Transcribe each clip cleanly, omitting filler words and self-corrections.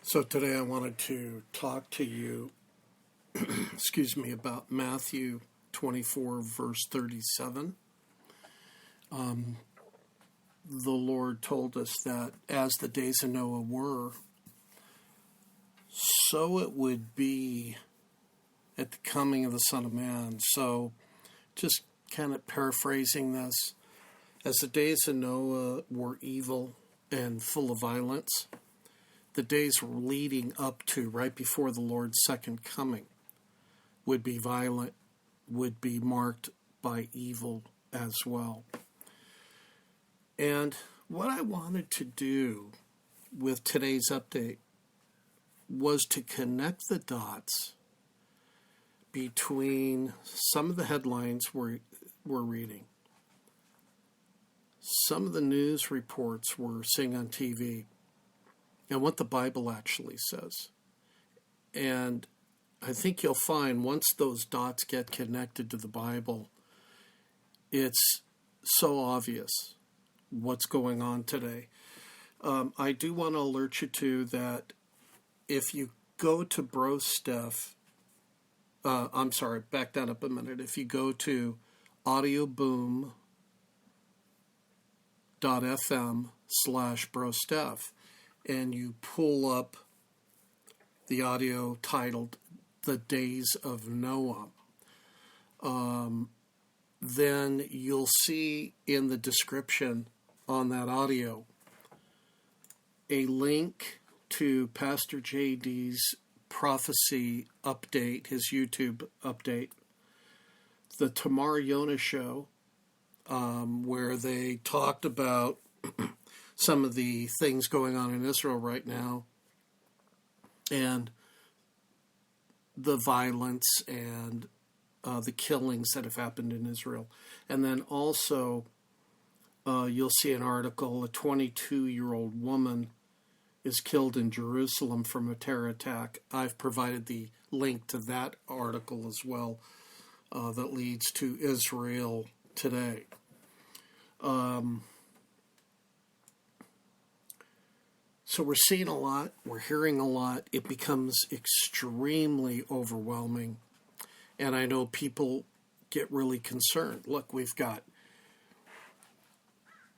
So today I wanted to talk to you, about Matthew 24, verse 37. The Lord told us that as the days of Noah were, so it would be at the coming of the Son of Man. So just kind of paraphrasing this, as the days of Noah were evil and full of violence, the days leading up to, right before the Lord's second coming, would be violent, would be marked by evil as well. And what I wanted to do with today's update was to connect the dots between some of the headlines we're reading, some of the news reports we're seeing on TV, and what the Bible actually says. And I think you'll find once those dots get connected to the Bible, it's so obvious what's going on today. I do want to alert you to that if you go to back that up a minute. If you go to audioboom.fm/brostuff, and you pull up the audio titled The Days of Noah, then you'll see in the description on that audio a link to Pastor JD's prophecy update, his YouTube update, the Tamar show, where they talked about some of the things going on in Israel right now and the violence and the killings that have happened in Israel. And then also you'll see an article, a 22-year-old woman is killed in Jerusalem from a terror attack. I've provided the link to that article as well that leads to Israel today. So we're seeing a lot, we're hearing a lot. It becomes extremely overwhelming. And I know people get really concerned. Look, we've got,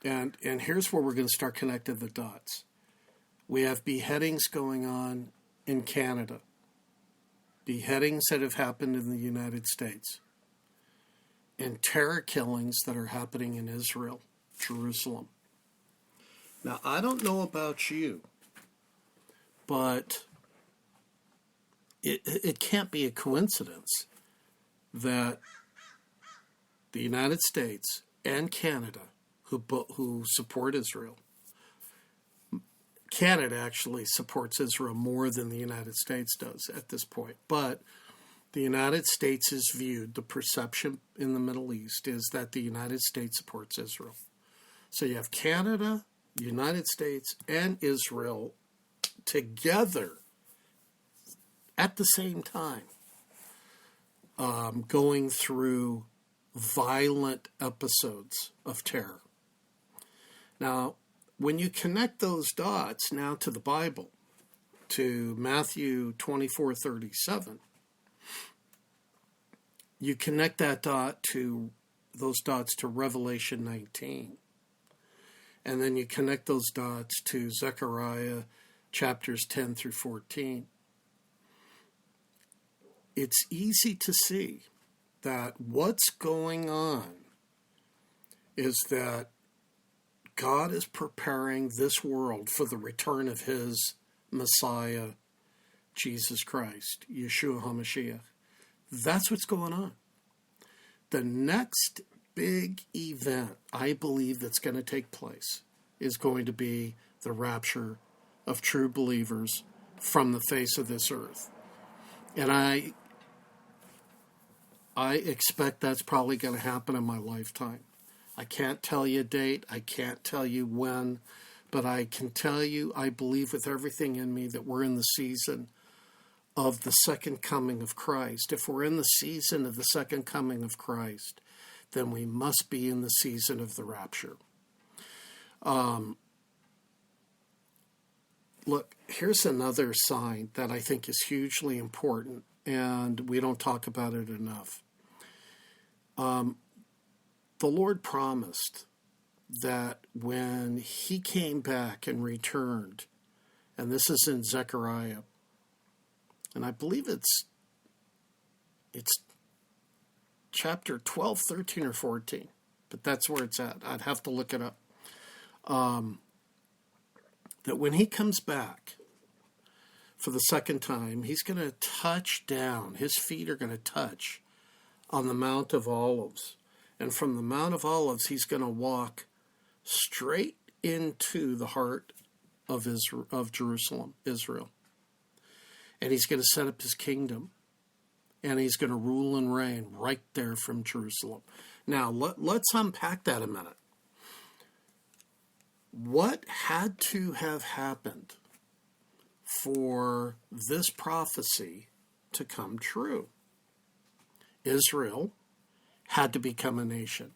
and here's where we're going to start connecting the dots. We have beheadings going on in Canada, beheadings that have happened in the United States, and terror killings that are happening in Israel, Jerusalem. Now, I don't know about you, but it can't be a coincidence that the United States and Canada, who support Israel, Canada actually supports Israel more than the United States does at this point, but the United States is viewed, the perception in the Middle East is that the United States supports Israel. So you have Canada, United States, and Israel together at the same time, going through violent episodes of terror. Now, when you connect those dots now to the Bible, to Matthew 24:37, you connect those dots to Revelation 19. And then you connect those dots to Zechariah chapters 10 through 14. It's easy to see that what's going on is that God is preparing this world for the return of his Messiah, Jesus Christ, Yeshua HaMashiach. That's what's going on. The next big event, I believe, that's going to take place is going to be the rapture of true believers from the face of this earth. And I expect that's probably going to happen in my lifetime. I can't tell you a date, I can't tell you when, but I can tell you, I believe with everything in me that we're in the season of the second coming of Christ. If we're in the season of the second coming of Christ, then we must be in the season of the rapture. Look, here's another sign that I think is hugely important, and we don't talk about it enough. The Lord promised that when he came back and returned, and this is in Zechariah, and I believe it's chapter 12, 13, or 14, but that's where it's at. I'd have to look it up. That when he comes back for the second time, he's going to touch down. His feet are going to touch on the Mount of Olives. And from the Mount of Olives, he's going to walk straight into the heart of Israel, of Jerusalem, Israel. And he's going to set up his kingdom. And he's going to rule and reign right there from Jerusalem. Now, let's unpack that a minute. What had to have happened for this prophecy to come true? Israel had to become a nation.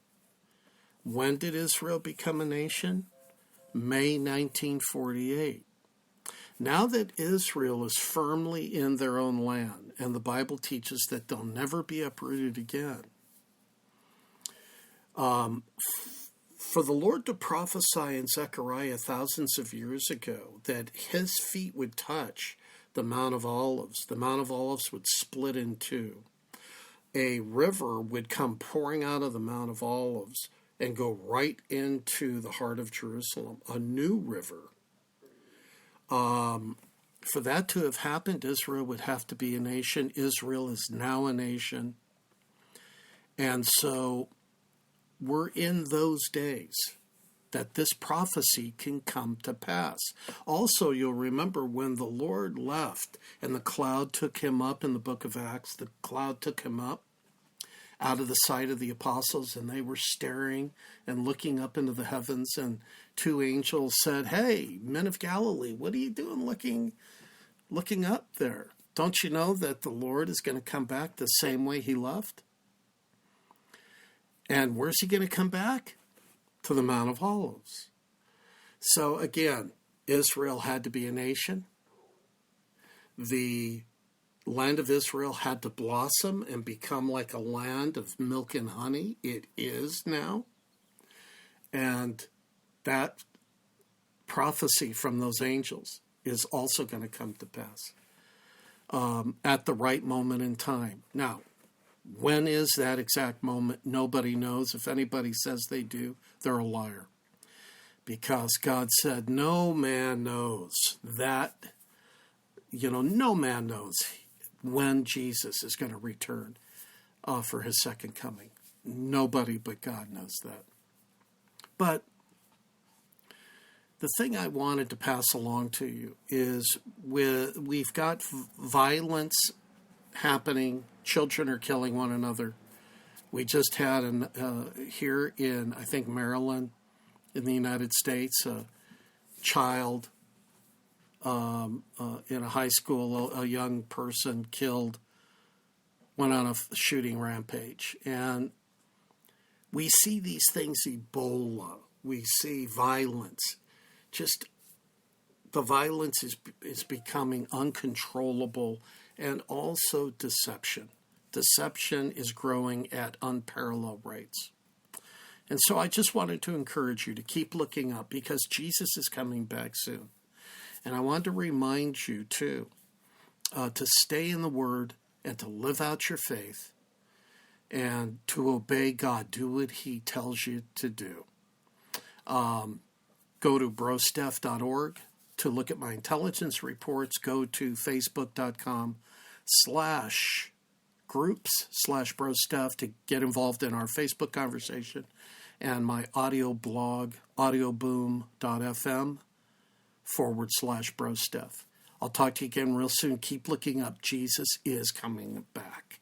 When did Israel become a nation? May 1948. Now that Israel is firmly in their own land, and the Bible teaches that they'll never be uprooted again, for the Lord to prophesy in Zechariah thousands of years ago that his feet would touch the Mount of Olives would split in two. A river would come pouring out of the Mount of Olives and go right into the heart of Jerusalem, a new river. For that to have happened, Israel would have to be a nation. Israel is now a nation. And so we're in those days that this prophecy can come to pass. Also, you'll remember when the Lord left and the cloud took him up in the book of Acts, the cloud took him up out of the sight of the apostles, and they were staring and looking up into the heavens, and two angels said, "Hey, men of Galilee, what are you doing looking up there? Don't you know that the Lord is going to come back the same way he left?" And where's he going to come back? To the Mount of Olives. So again, Israel had to be a nation. The land of Israel had to blossom and become like a land of milk and honey. It is now. And that prophecy from those angels is also going to come to pass at the right moment in time. Now, when is that exact moment? Nobody knows. If anybody says they do, they're a liar. Because God said, no man knows that, no man knows when Jesus is going to return for his second coming. Nobody but God knows that. But the thing I wanted to pass along to you is we've got violence happening. Children are killing one another. We just had here in, I think, Maryland, in the United States, a child in a high school, a young person killed, went on a shooting rampage. And we see these things, Ebola. We see violence. Just the violence is becoming uncontrollable. And also deception. Deception is growing at unparalleled rates. And so I just wanted to encourage you to keep looking up because Jesus is coming back soon. And I want to remind you, too, to stay in the Word and to live out your faith and to obey God. Do what He tells you to do. Go to brostuff.org. To look at my intelligence reports, go to facebook.com/groups/brostuff to get involved in our Facebook conversation, and my audio blog, audioboom.fm/brostuff. I'll talk to you again real soon. Keep looking up. Jesus is coming back.